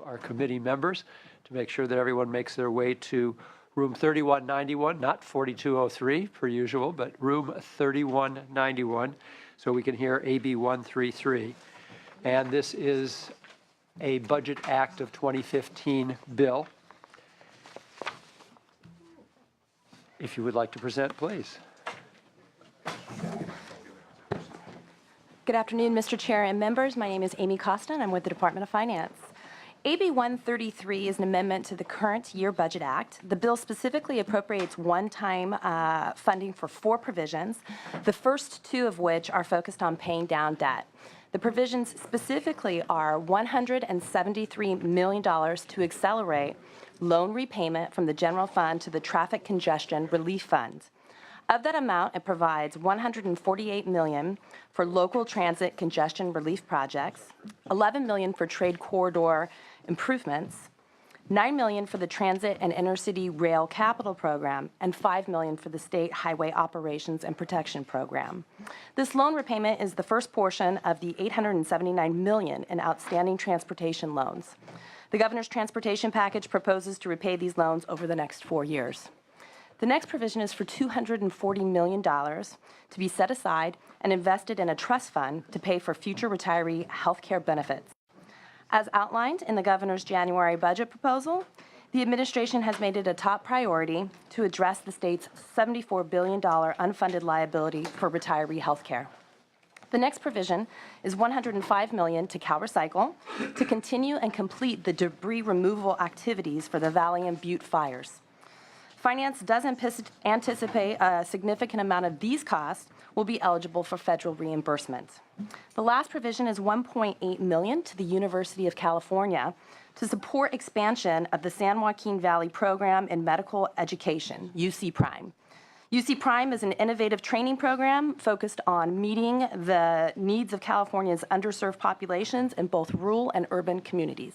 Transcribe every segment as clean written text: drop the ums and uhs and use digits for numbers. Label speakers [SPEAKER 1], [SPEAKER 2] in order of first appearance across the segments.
[SPEAKER 1] our committee members to make sure that everyone makes their way to room 3191, not 4203 per usual, but room 3191, so we can hear AB 133. And this is a Budget Act of 2015 bill. If you would like to present, please.
[SPEAKER 2] Good afternoon, Mr. Chair and members. My name is Amy Costa, and I'm with the Department of Finance. AB 133 is an amendment to the current year Budget Act. The bill specifically appropriates one-time funding for 4 provisions, the first 2 of which are focused on paying down debt. The provisions specifically are $173 million to accelerate loan repayment from the general fund to the traffic congestion relief fund. Of that amount, it provides $148 million for local transit congestion relief projects, $11 million for trade corridor improvements, $9 million for the Transit and Intercity Rail Capital Program, and $5 million for the State Highway Operations and Protection Program. This loan repayment is the first portion of the $879 million in outstanding transportation loans. The Governor's transportation package proposes to repay these loans over the next 4 years. The next provision is for $240 million to be set aside and invested in a trust fund to pay for future retiree health care benefits. As outlined in the Governor's January budget proposal, the administration has made it a top priority to address the state's $74 billion unfunded liability for retiree health care. The next provision is $105 million to CalRecycle to continue and complete the debris removal activities for the Valley and Butte fires. Finance does anticipate a significant amount of these costs will be eligible for federal reimbursement. The last provision is $1.8 million to the University of California to support expansion of the San Joaquin Valley Program in Medical Education, UC Prime. UC Prime is an innovative training program focused on meeting the needs of California's underserved populations in both rural and urban communities.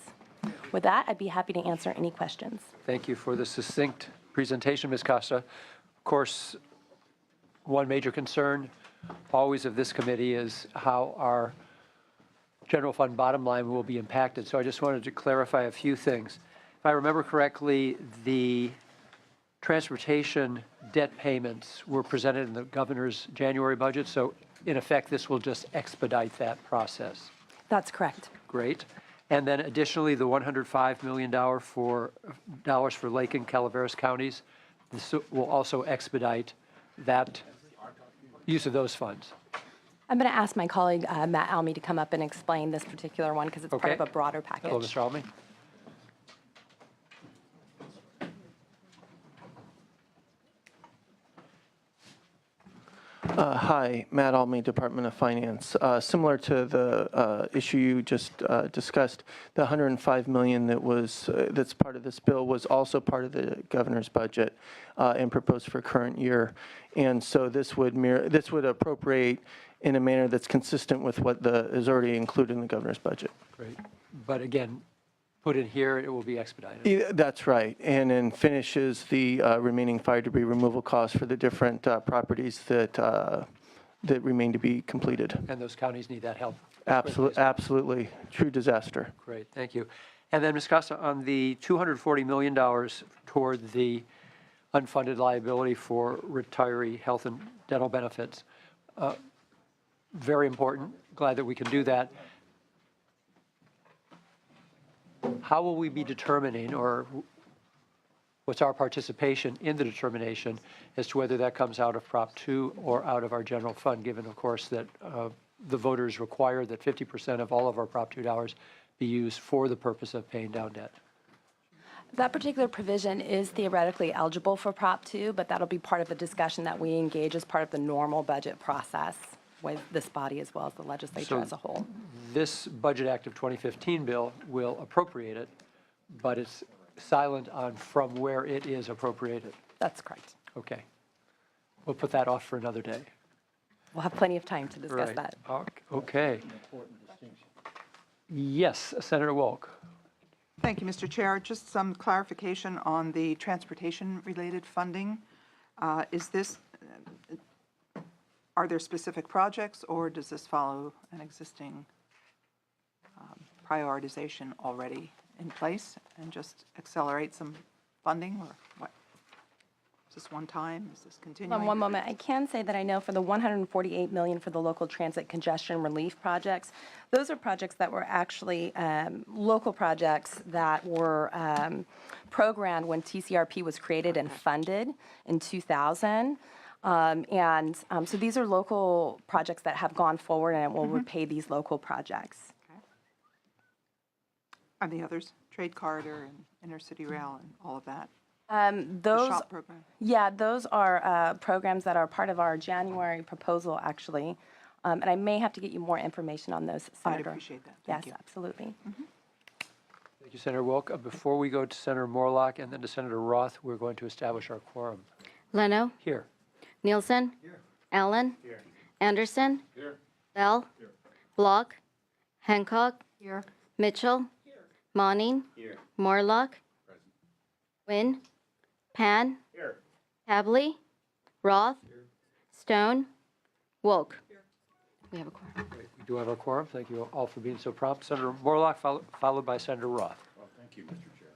[SPEAKER 2] With that, I'd be happy to answer any questions.
[SPEAKER 1] Thank you for the succinct presentation, Ms. Costa. Of course, one major concern always of this committee is how our general fund bottom line will be impacted. So I just wanted to clarify a few things. If I remember correctly, the transportation debt payments were presented in the governor's January budget. So in effect, this will just expedite that process.
[SPEAKER 2] That's correct.
[SPEAKER 1] Great. And then additionally, the $105 million for Lake and Calaveras counties, this will also expedite that use of those funds.
[SPEAKER 2] I'm going to ask my colleague, Matt Almy, to come up and explain this particular one because it's part of a broader package.
[SPEAKER 1] Hello, Mr. Almy.
[SPEAKER 3] Hi, Matt Almy, Department of Finance. Similar to the issue you just discussed, the $105 million that's part of this bill was also part of the governor's budget and proposed for current year. And so this would appropriate in a manner that's consistent with what is already included in the governor's budget.
[SPEAKER 1] Great. But again, put in here, it will be expedited.
[SPEAKER 3] That's right, and then finishes the remaining fire debris removal costs for the different properties that remain to be completed.
[SPEAKER 1] And those counties need that help.
[SPEAKER 3] Absolutely, true disaster.
[SPEAKER 1] Great, thank you. And then, Ms. Costa, on the $240 million toward the unfunded liability for retiree health and dental benefits, very important. Glad that we can do that. How will we be determining, or what's our participation in the determination as to whether that comes out of Prop 2 or out of our general fund, given, of course, that the voters require that 50% of all of our Prop 2 dollars be used for the purpose of paying down debt?
[SPEAKER 2] That particular provision is theoretically eligible for Prop 2, but that'll be part of the discussion that we engage as part of the normal budget process with this body as well as the legislature as a whole.
[SPEAKER 1] This Budget Act of 2015 bill will appropriate it, but it's silent on from where it is appropriated.
[SPEAKER 2] That's correct.
[SPEAKER 1] Okay. We'll put that off for another day.
[SPEAKER 2] We'll have plenty of time to discuss that.
[SPEAKER 1] Okay. Yes, Senator Wolk.
[SPEAKER 4] Thank you, Mr. Chair. Just some clarification on the transportation-related funding. Are there specific projects, or does this follow an existing prioritization already in place and just accelerate some funding, or what? Is this one time? Is this
[SPEAKER 2] Hold on
[SPEAKER 4] continuing?
[SPEAKER 2] one moment. I can say that I know for the $148 million for the local transit congestion relief projects, those are projects that were actually local projects that were programmed when TCRP was created and funded in 2000. So these are local projects that have gone forward, and it will repay these local projects.
[SPEAKER 4] Are the others, Trade Corridor and Intercity Rail and all of that? The
[SPEAKER 2] Those,
[SPEAKER 4] SHOP program?
[SPEAKER 2] yeah, those are programs that are part of our January proposal, actually. And I may have to get you more information on those,
[SPEAKER 4] I'd
[SPEAKER 2] Senator.
[SPEAKER 4] appreciate that. Thank
[SPEAKER 2] Yes,
[SPEAKER 4] you.
[SPEAKER 2] absolutely.
[SPEAKER 1] Thank you, Senator Wilk. Before we go to Senator Morlock and then to Senator Roth, we're going to establish our quorum.
[SPEAKER 5] Leno,
[SPEAKER 1] Here.
[SPEAKER 5] Nielsen, Allen, Anderson, Bell, Block, Hancock, Mitchell, Monning, Morlock, Wynn, Pan, Tabley, Roth, Stone, Wolk. We have a quorum.
[SPEAKER 1] We do have our quorum. Thank you all for being so prompt. Senator Morlock, followed by Senator Roth.
[SPEAKER 6] Well, thank you, Mr. Chair.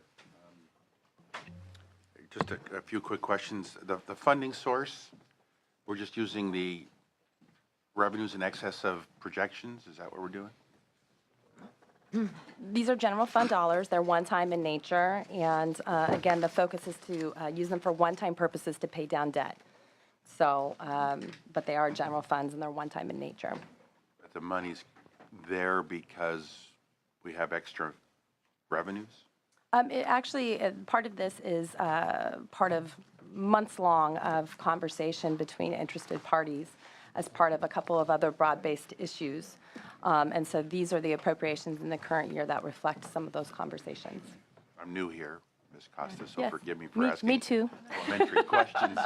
[SPEAKER 6] Just a few quick questions. The funding source, we're just using the revenues in excess of projections? Is that what we're doing?
[SPEAKER 2] These are general fund dollars. They're one-time in nature. And again, the focus is to use them for one-time purposes to pay down debt. So, but they are general funds and they're one-time in nature.
[SPEAKER 6] But the money's there because we have extra revenues?
[SPEAKER 2] Part of this is part of months-long of conversation between interested parties as part of a couple of other broad-based issues. And so these are the appropriations in the current year that reflect some of those conversations.
[SPEAKER 6] I'm new here, Ms. Costa, so
[SPEAKER 2] Yes.
[SPEAKER 6] forgive me for
[SPEAKER 2] Me
[SPEAKER 6] asking
[SPEAKER 2] too.
[SPEAKER 6] elementary questions.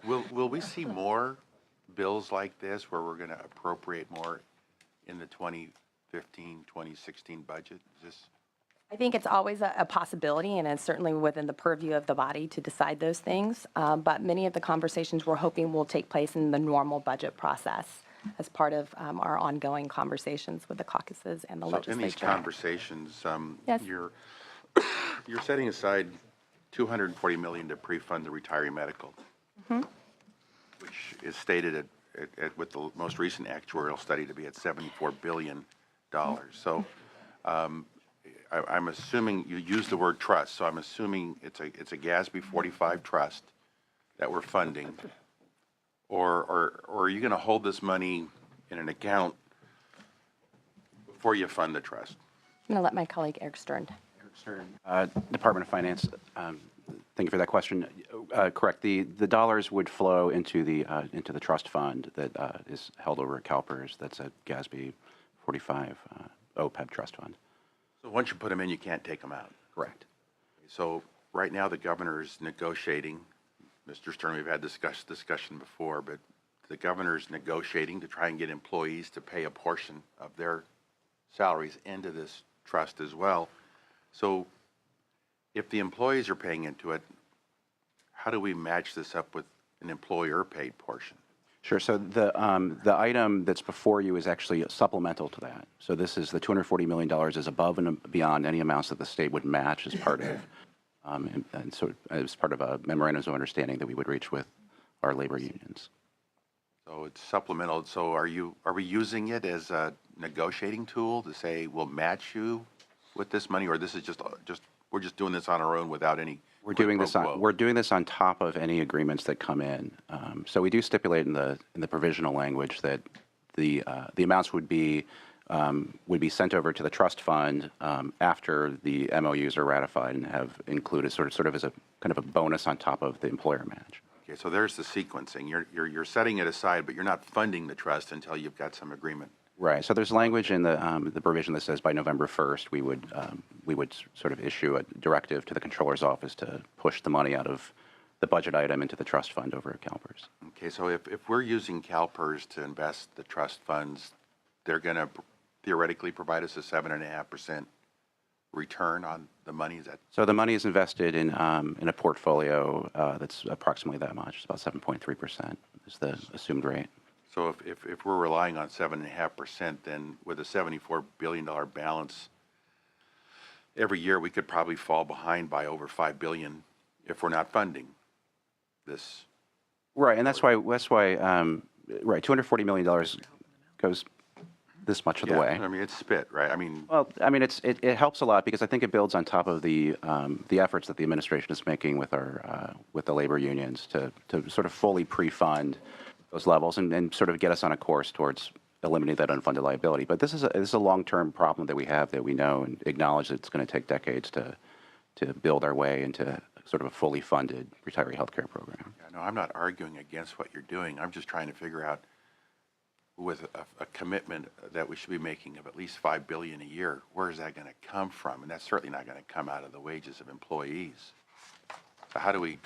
[SPEAKER 6] Will we see more bills like this where we're going to appropriate more in the 2015, 2016 budget? Is this?
[SPEAKER 2] I think it's always a possibility, and it's certainly within the purview of the body to decide those things. But many of the conversations we're hoping will take place in the normal budget process as part of our ongoing conversations with the caucuses and the
[SPEAKER 6] So
[SPEAKER 2] legislature.
[SPEAKER 6] in these conversations,
[SPEAKER 2] Yes.
[SPEAKER 6] you're setting aside $240 million to pre-fund the retiree medical, which is stated with the most recent actuarial study to be at $74 billion. So I'm assuming you use the word trust, so I'm assuming it's a GASB 45 trust that we're funding, or are you going to hold this money in an account before you fund the trust?
[SPEAKER 2] I'm going to let my colleague Eric Stern.
[SPEAKER 7] Department of Finance, thank you for that question. Correct. The dollars would flow into the trust fund that is held over at CalPERS. That's a GASB 45 OPEB trust fund.
[SPEAKER 6] So once you put them in, you can't take them out.
[SPEAKER 7] Correct.
[SPEAKER 6] So right now, the governor is negotiating. Mr. Stern, we've had discussion before, but the governor's negotiating to try and get employees to pay a portion of their salaries into this trust as well. So if the employees are paying into it, how do we match this up with an employer-paid portion?
[SPEAKER 7] Sure. So the item that's before you is actually supplemental to that. So this is the $240 million is above and beyond any amounts that the state would match as part of, and so as part of a memorandum of understanding that we would reach with our labor unions.
[SPEAKER 6] So it's supplemental. So are we using it as a negotiating tool to say we'll match you with this money, or this is just we're just doing this on our own without any?
[SPEAKER 7] We're doing this on top of any agreements that come in. So we do stipulate in the provisional language that the amounts would be sent over to the trust fund after the MOUs are ratified and have included sort of as a kind of a bonus on top of the employer match.
[SPEAKER 6] Okay, so there's the sequencing. You're setting it aside, but you're not funding the trust until you've got some agreement.
[SPEAKER 7] Right. So there's language in the provision that says by November 1st we would sort of issue a directive to the controller's office to push the money out of the budget item into the trust fund over at CalPERS.
[SPEAKER 6] Okay, so if we're using CalPERS to invest the trust funds, they're going to theoretically provide us a 7.5% return on the money. Is that?
[SPEAKER 7] So the money is invested in a portfolio that's approximately that much. It's about 7.3% is the assumed rate.
[SPEAKER 6] So if we're relying on 7.5%, then with a $74 billion balance every year we could probably fall behind by over 5 billion if we're not funding this.
[SPEAKER 7] Right, and that's why, right, $240 million goes this much of the
[SPEAKER 6] Yeah,
[SPEAKER 7] way.
[SPEAKER 6] I mean, it's spit, right? I mean,
[SPEAKER 7] Well, I mean, it helps a lot because I think it builds on top of the efforts that the administration is making with with the labor unions to sort of fully pre-fund those levels and sort of get us on a course towards eliminating that unfunded liability. But this is a long-term problem that we have that we know and acknowledge that it's going to take decades to build our way into sort of a fully funded retiree health care program.
[SPEAKER 6] no, I'm not arguing against what you're doing. I'm just trying to figure out with a commitment that we should be making of at least 5 billion a year, where is that going to come from? And that's certainly not going to come out of the wages of employees. So how do we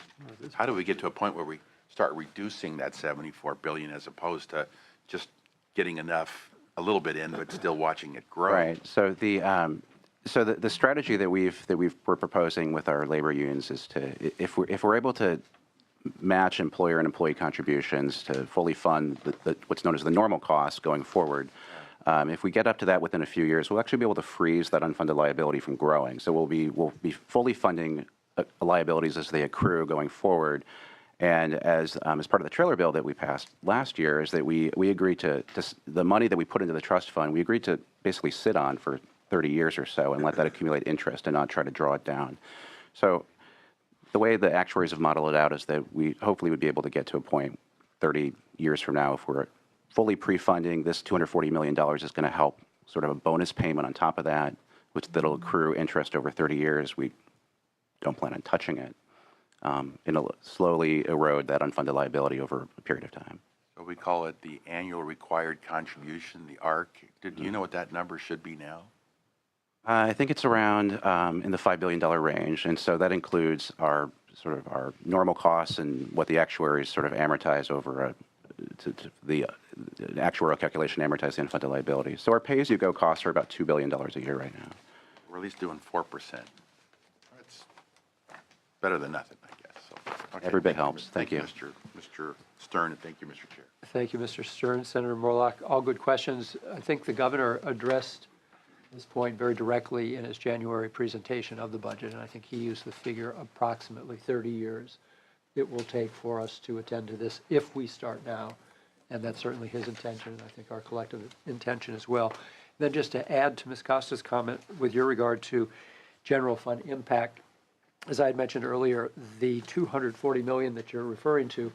[SPEAKER 6] get to a point where we start reducing that 74 billion as opposed to just getting enough, a little bit in, but still watching it grow?
[SPEAKER 7] Right. So the strategy that we're proposing with our labor unions is to, if we're able to match employer and employee contributions to fully fund what's known as the normal costs going forward, if we get up to that within a few years, we'll actually be able to freeze that unfunded liability from growing. So we'll be fully funding liabilities as they accrue going forward. And as part of the trailer bill that we passed last year, is that we agreed to the money that we put into the trust fund, we agreed to basically sit on for 30 years or so and let that accumulate interest and not try to draw it down. So the way the actuaries have modeled it out is that we hopefully would be able to get to a point 30 years from now, if we're fully pre-funding, this $240 million is going to help sort of a bonus payment on top of that, that'll accrue interest over 30 years. We don't plan on touching it. It'll slowly erode that unfunded liability over a period of time.
[SPEAKER 6] So we call it the annual required contribution, the ARC. Do you know what that number should be now?
[SPEAKER 7] I think it's around in the $5 billion range, and so that includes our normal costs and what the actuaries sort of amortize over the actuarial calculation amortize the unfunded liability. So our pay-as-you-go costs are about $2 billion a year right now.
[SPEAKER 6] We're at least doing 4%. That's better than nothing, I guess. So, okay,
[SPEAKER 7] Every bit
[SPEAKER 6] thank you,
[SPEAKER 7] helps. Thank you.
[SPEAKER 6] Mr. Stern, and thank you, Mr. Chair.
[SPEAKER 1] Thank you, Mr. Stern. Senator Morlock, all good questions. I think the governor addressed this point very directly in his January presentation of the budget, and I think he used the figure approximately 30 years it will take for us to attend to this if we start now, and that's certainly his intention, and I think our collective intention as well. Then just to add to Ms. Costa's comment with your regard to general fund impact, as I had mentioned earlier, the $240 million that you're referring to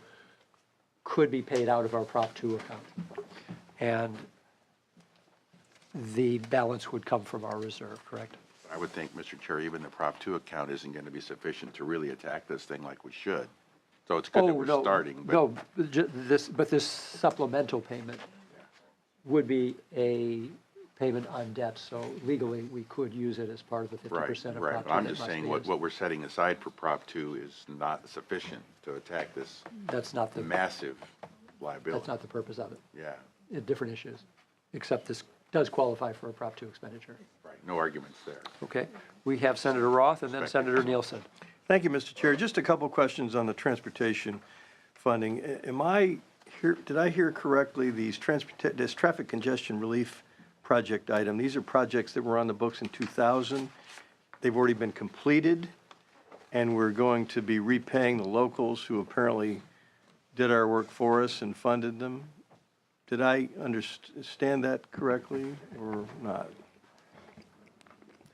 [SPEAKER 1] could be paid out of our Prop 2 account, and the balance would come from our reserve, correct?
[SPEAKER 6] I would think, Mr. Chair, even the Prop 2 account isn't going to be sufficient to really attack this thing like we should. So it's good that we're starting. But
[SPEAKER 1] No, this supplemental payment would be a payment on debt, so legally, we could use it as part of the 50%
[SPEAKER 6] Right,
[SPEAKER 1] of Prop 2.
[SPEAKER 6] right. But I'm
[SPEAKER 1] that
[SPEAKER 6] just
[SPEAKER 1] must
[SPEAKER 6] saying
[SPEAKER 1] be
[SPEAKER 6] what
[SPEAKER 1] used.
[SPEAKER 6] we're setting aside for Prop 2 is not sufficient to attack this
[SPEAKER 1] That's not the,
[SPEAKER 6] massive liability.
[SPEAKER 1] that's not the purpose of it.
[SPEAKER 6] Yeah,
[SPEAKER 1] Different issues, except this does qualify for a Prop 2 expenditure.
[SPEAKER 6] right. No arguments there.
[SPEAKER 1] Okay, we have Senator Roth and then Senator Nielsen.
[SPEAKER 8] Thank you, Mr. Chair. Just a couple questions on the transportation funding. Did I hear correctly, this traffic congestion relief project item, these are projects that were on the books in 2000. They've already been completed, and we're going to be repaying the locals who apparently did our work for us and funded them. Did I understand that correctly or not?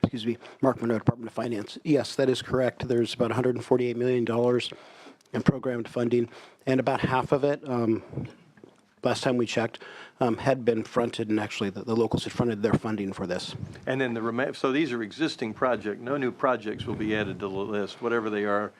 [SPEAKER 9] Excuse me, Mark Monroe, Department of Finance. Yes, that is correct. There's about $148 million in programmed funding, and about half of it, last time we checked, had been fronted, and actually the locals had fronted their funding for this.
[SPEAKER 8] And then so these are existing projects. No new projects will be added to the list. Whatever they are,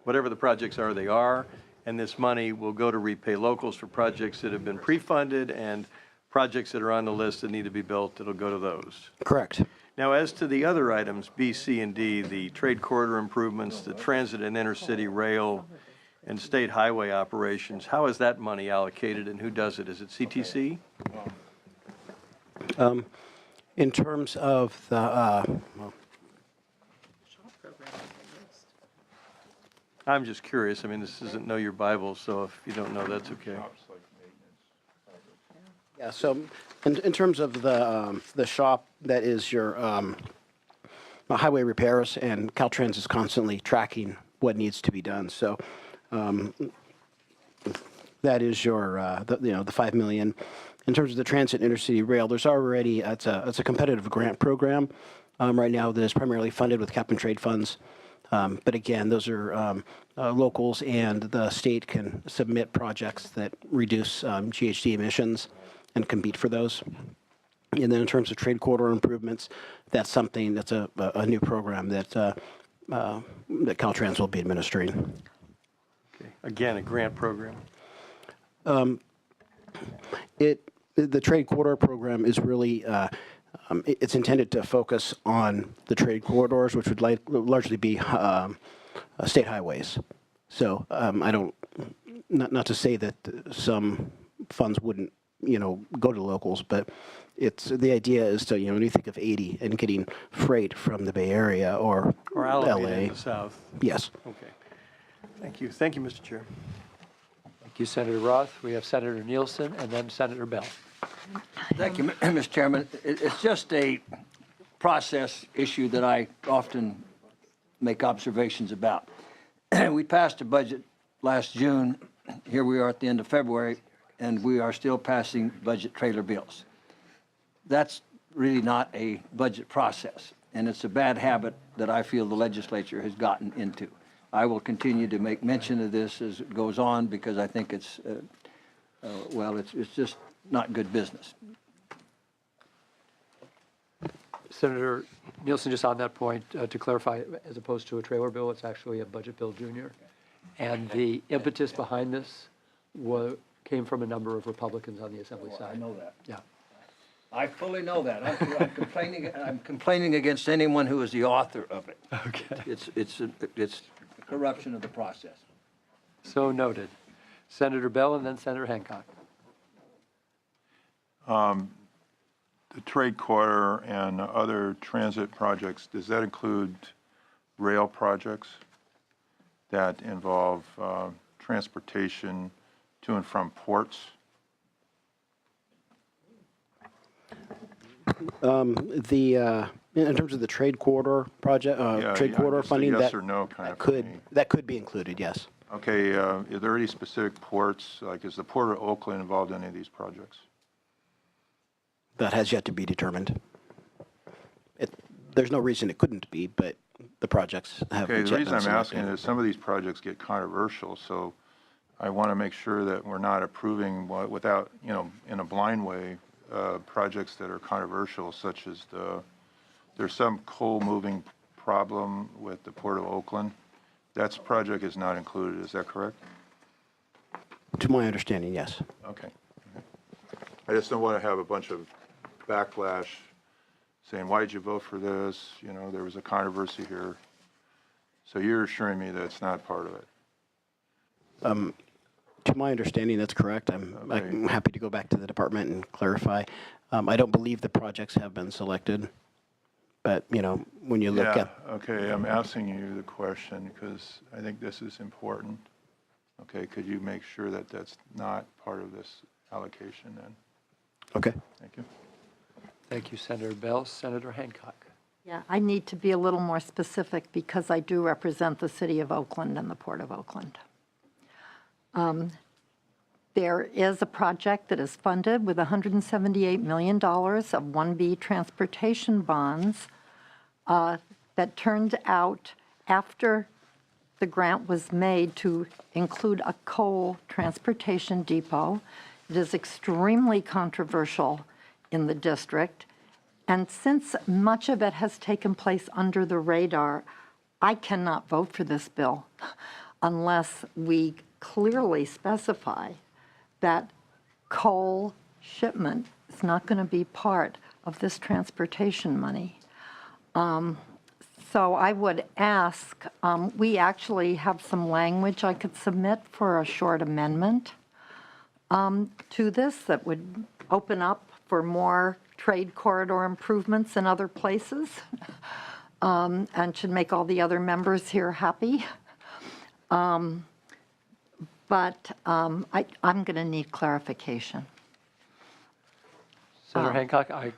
[SPEAKER 8] whatever the projects are, they are. And this money will go to repay locals for projects that have been pre-funded and projects that are on the list that need to be built, it'll go to those.
[SPEAKER 9] Correct.
[SPEAKER 8] Now, as to the other items, B, C, and D, the trade corridor improvements, the transit and intercity rail, and state highway operations, how is that money allocated and who does it? Is it CTC?
[SPEAKER 9] In terms of the, well,
[SPEAKER 8] I'm just curious. I mean, this isn't Know Your Bible, so if you don't know, that's okay.
[SPEAKER 9] yeah, so in terms of the shop, that is your, highway repairs, and Caltrans is constantly tracking what needs to be done. So that is your, the 5 million. In terms of the transit intercity rail, there's already, it's a competitive grant program right now that is primarily funded with cap and trade funds. But again, those are locals, and the state can submit projects that reduce GHG emissions and compete for those. And then in terms of trade corridor improvements, that's something that's a new program that Caltrans will be administering.
[SPEAKER 8] Okay. Again, a grant program.
[SPEAKER 9] The trade corridor program is really it's intended to focus on the trade corridors, which would largely be state highways. So I don't, not to say that some funds wouldn't, go to locals, but the idea is to, when you think of 80 and getting freight from the Bay Area or
[SPEAKER 8] Alameda
[SPEAKER 9] LA.
[SPEAKER 8] in the south.
[SPEAKER 9] Yes.
[SPEAKER 8] Okay. Thank you. Thank you, Mr. Chair.
[SPEAKER 1] Thank you, Senator Roth. We have Senator Nielsen and then Senator Bell.
[SPEAKER 10] Thank you, Mr. Chairman. It's just a process issue that I often make observations about. We passed a budget last June. Here we are at the end of February, and we are still passing budget trailer bills. That's really not a budget process, and it's a bad habit that I feel the legislature has gotten into. I will continue to make mention of this as it goes on because I think it's, it's just not good business.
[SPEAKER 1] Senator Nielsen, just on that point, to clarify, as opposed to a trailer bill, it's actually a budget bill junior. And the impetus behind this came from a number of Republicans on the Assembly side.
[SPEAKER 10] I know that.
[SPEAKER 1] Yeah.
[SPEAKER 10] I fully know that. I'm complaining against anyone who is the author of it.
[SPEAKER 1] Okay.
[SPEAKER 10] It's corruption of the process.
[SPEAKER 1] So noted. Senator Bell and then Senator Hancock.
[SPEAKER 11] The trade corridor and other transit projects, does that include rail projects that involve transportation to and from ports?
[SPEAKER 9] In terms of the trade corridor project, trade corridor
[SPEAKER 11] just a
[SPEAKER 9] funding,
[SPEAKER 11] yes or no kind of thing.
[SPEAKER 9] that could be included, yes.
[SPEAKER 11] Okay, are there any specific ports, like is the Port of Oakland involved in any of these projects?
[SPEAKER 9] That has yet to be determined. There's no reason it couldn't be, but the projects haven't
[SPEAKER 11] Okay,
[SPEAKER 9] yet
[SPEAKER 11] the reason
[SPEAKER 9] been
[SPEAKER 11] I'm asking
[SPEAKER 9] selected.
[SPEAKER 11] is some of these projects get controversial, so I want to make sure that we're not approving without, in a blind way, projects that are controversial, such as there's some coal moving problem with the Port of Oakland. That project is not included, is that correct?
[SPEAKER 9] To my understanding, yes.
[SPEAKER 11] Okay. I just don't want to have a bunch of backlash saying, why did you vote for this? There was a controversy here. So you're assuring me that it's not part of it?
[SPEAKER 9] To my understanding, that's correct. I'm happy to go back to the department and clarify. I don't believe the projects have been selected, but, when you look
[SPEAKER 11] Yeah,
[SPEAKER 9] at...
[SPEAKER 11] okay, I'm asking you the question because I think this is important. Okay, could you make sure that that's not part of this allocation then?
[SPEAKER 9] Okay.
[SPEAKER 11] Thank you.
[SPEAKER 1] Thank you, Senator Bell. Senator Hancock.
[SPEAKER 12] Yeah, I need to be a little more specific because I do represent the city of Oakland and the Port of Oakland. There is a project that is funded with $178 million of 1B transportation bonds that turned out after the grant was made to include a coal transportation depot. It is extremely controversial in the district. And since much of it has taken place under the radar, I cannot vote for this bill unless we clearly specify that coal shipment is not going to be part of this transportation money. So I would ask, we actually have some language I could submit for a short amendment to this that would open up for more trade corridor improvements in other places and should make all the other members here happy. But I'm going to need clarification.
[SPEAKER 1] Senator Hancock, I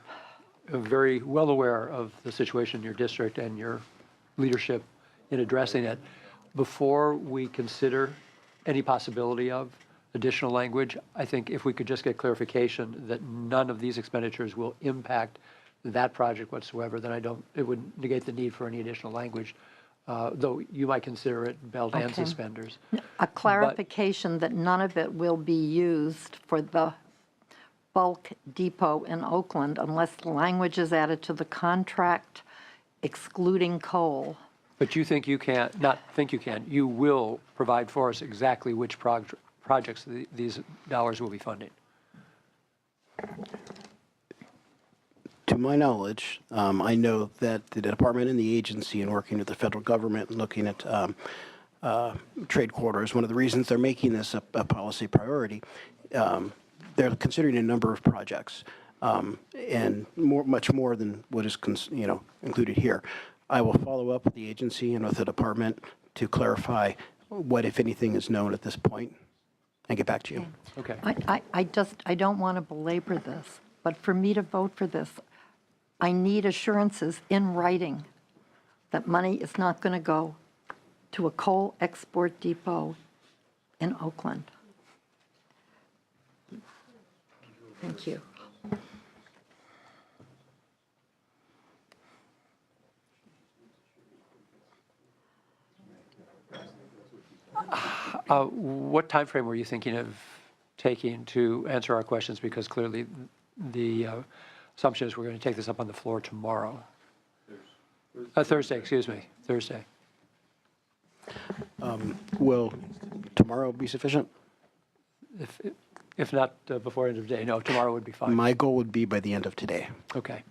[SPEAKER 1] very well aware of the situation in your district and your leadership in addressing it. Before we consider any possibility of additional language, I think if we could just get clarification that none of these expenditures will impact that project whatsoever, then it would negate the need for any additional language, though you might consider it belt and
[SPEAKER 12] Okay.
[SPEAKER 1] suspenders.
[SPEAKER 12] A clarification that none of it will be used for the bulk depot in Oakland unless language is added to the contract excluding coal.
[SPEAKER 1] But you think you can, not think you can, you will provide for us exactly which projects these dollars will be funding.
[SPEAKER 9] To my knowledge, I know that the department and the agency, in working with the federal government and looking at trade corridors, one of the reasons they're making this a policy priority, they're considering a number of projects, and much more than what is included here. I will follow up with the agency and with the department to clarify what, if anything, is known at this point, and get back to you.
[SPEAKER 1] Okay.
[SPEAKER 12] I don't want to belabor this, but for me to vote for this, I need assurances in writing that money is not going to go to a coal export depot in Oakland. Thank you.
[SPEAKER 1] What time frame were you thinking of taking to answer our questions? Because clearly the assumption is we're going to take this up on the floor tomorrow. Thursday, excuse me, Thursday.
[SPEAKER 9] Will tomorrow be sufficient?
[SPEAKER 1] If not before end of day, no, tomorrow would be fine.
[SPEAKER 9] My goal would be by the end of today.
[SPEAKER 1] Okay,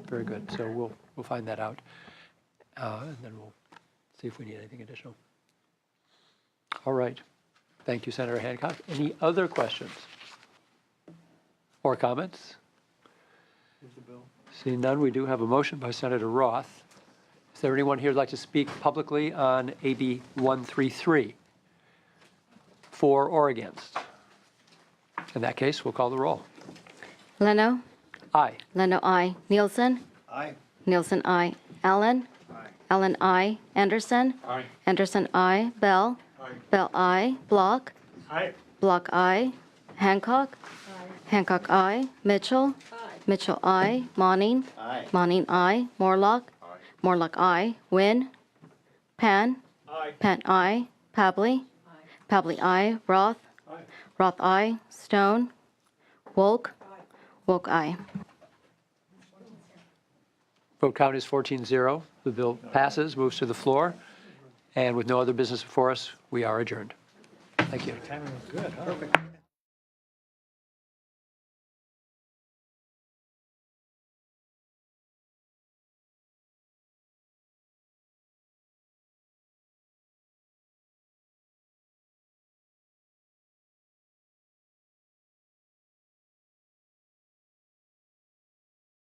[SPEAKER 1] very good. So we'll find that out, and then we'll see if we need anything additional. All right. Thank you, Senator Hancock. Any other questions or comments? Seeing none, we do have a motion by Senator Roth. Is there anyone here who'd like to speak publicly on AB 133? For or against? In that case, we'll call the roll.
[SPEAKER 5] Leno?
[SPEAKER 1] Aye.
[SPEAKER 5] Leno, I. Nielsen?
[SPEAKER 8] Aye.
[SPEAKER 5] Nielsen, I. Allen? Allen, I. Anderson? Anderson, I. Bell? Bell, I. Block? Block, I. Hancock? Hancock, I. Mitchell? Mitchell, I. Monning? Monning, I. Morlock? Morlock, I. Wynn? Pan? Pan, I. Pabley? Pabley, I. Roth? Roth, I. Stone? Wolk? Wolk, I.
[SPEAKER 1] Vote count is 14-0. The bill passes, moves to the floor, and with no other business before us, we are adjourned. Thank you.
[SPEAKER 8] Timing was good, huh? Perfect.